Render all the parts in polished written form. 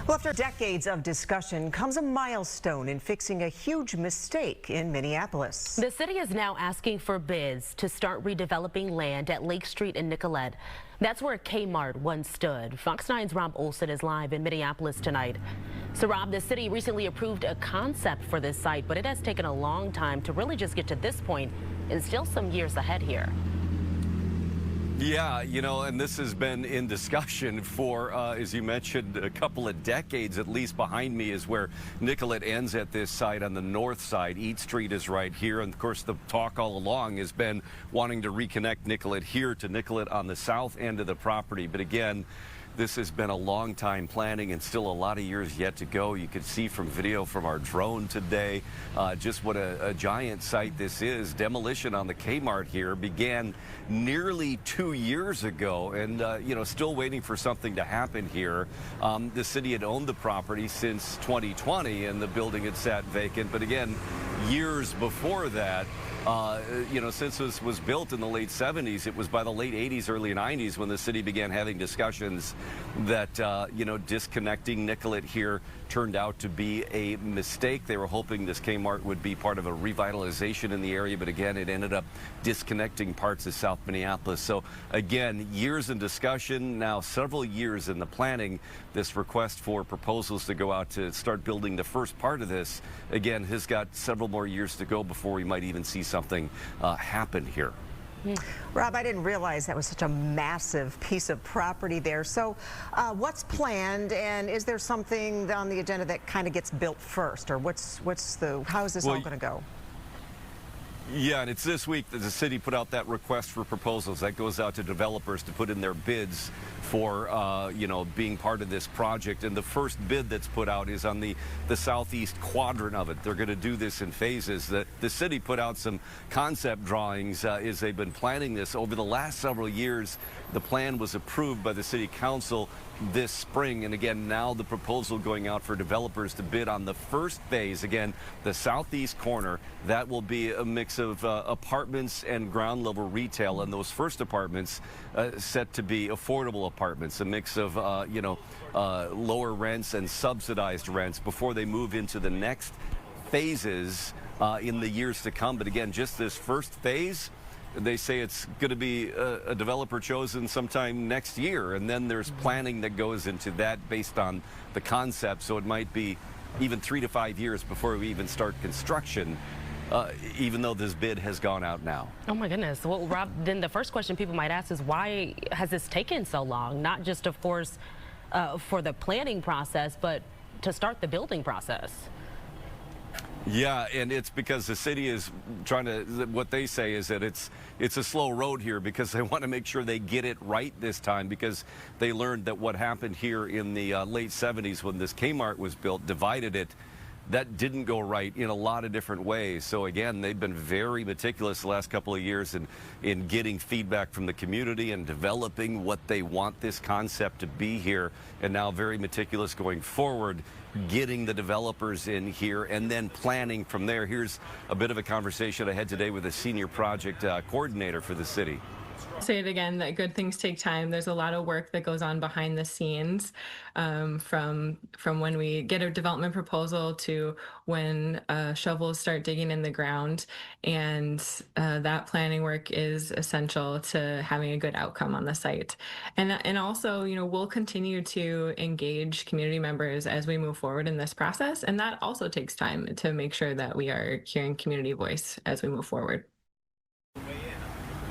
Well, after decades of discussion comes a milestone in fixing a huge mistake in Minneapolis. The city is now asking for bids to start redeveloping land at Lake Street in Nicollet. That's where Kmart once stood. Fox 9's Rob Olson is live in Minneapolis tonight. So Rob, the city recently approved a concept for this site, but it has taken a long time to really just get to this point and still some years ahead here. Yeah, and this has been in discussion for, as you mentioned, a couple of decades. At least behind me is where Nicollet ends at this site on the north side. East Street is right here. And of course, the talk all along has been wanting to reconnect Nicollet here to Nicollet on the south end of the property. But again, this has been a long time planning and still a lot of years yet to go. You could see from video from our drone today just what a giant site this is. Demolition on the Kmart here began nearly 2 years ago, and still waiting for something to happen here. The city had owned the property since 2020 and the building had sat vacant, but again, years before that, since this was built in the late 70s, it was by the late 80s, early 90s when the city began having discussions that, disconnecting Nicollet here turned out to be a mistake. They were hoping this Kmart would be part of a revitalization in the area, but again, it ended up disconnecting parts of South Minneapolis. So again, years in discussion, now several years in the planning. This request for proposals to go out to start building the first part of this, again, has got several more years to go before we might even see something happen here. Rob, I didn't realize that was such a massive piece of property there. So what's planned, and is there something on the agenda that kind of gets built first, or how is this all going to go? Yeah, and it's this week that the city put out that request for proposals. That goes out to developers to put in their bids for, being part of this project. And the first bid that's put out is on the southeast quadrant of it. They're going to do this in phases. The city put out some concept drawings as they've been planning this. Over the last several years, the plan was approved by the city council this spring. And again, now the proposal going out for developers to bid on the first phase. Again, the southeast corner, that will be a mix of apartments and ground level retail. And those first apartments set to be affordable apartments, a mix of, lower rents and subsidized rents before they move into the next phases in the years to come. But again, just this first phase, they say it's going to be a developer chosen sometime next year, and then there's planning that goes into that based on the concept. So it might be even 3 to 5 years before we even start construction, even though this bid has gone out now. Oh my goodness. Well, Rob, then the first question people might ask is, why has this taken so long? Not just, of course, for the planning process, but to start the building process. Yeah, and it's because the city is trying to, what they say is that it's a slow road here because they want to make sure they get it right this time, because they learned that what happened here in the late 70s when this Kmart was built, divided it. That didn't go right in a lot of different ways. So again, they've been very meticulous the last couple of years in getting feedback from the community and developing what they want this concept to be here. And now very meticulous going forward, getting the developers in here and then planning from there. Here's a bit of a conversation I had today with a senior project coordinator for the city. Say it again, that good things take time. There's a lot of work that goes on behind the scenes, from when we get a development proposal to when shovels start digging in the ground, and that planning work is essential to having a good outcome on the site. And also, we'll continue to engage community members as we move forward in this process, and that also takes time to make sure that we are hearing community voice as we move forward.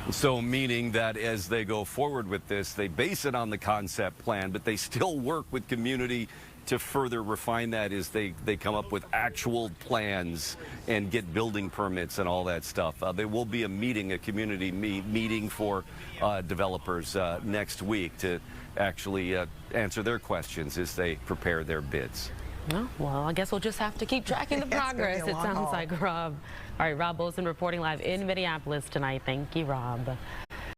So meaning that as they go forward with this, they base it on the concept plan, but they still work with community to further refine that as they come up with actual plans and get building permits and all that stuff. There will be a community meeting for developers next week to actually answer their questions as they prepare their bids. Oh, well, I guess we'll just have to keep tracking the progress. It sounds like, Rob. All right, Rob Olson reporting live in Minneapolis tonight. Thank you, Rob.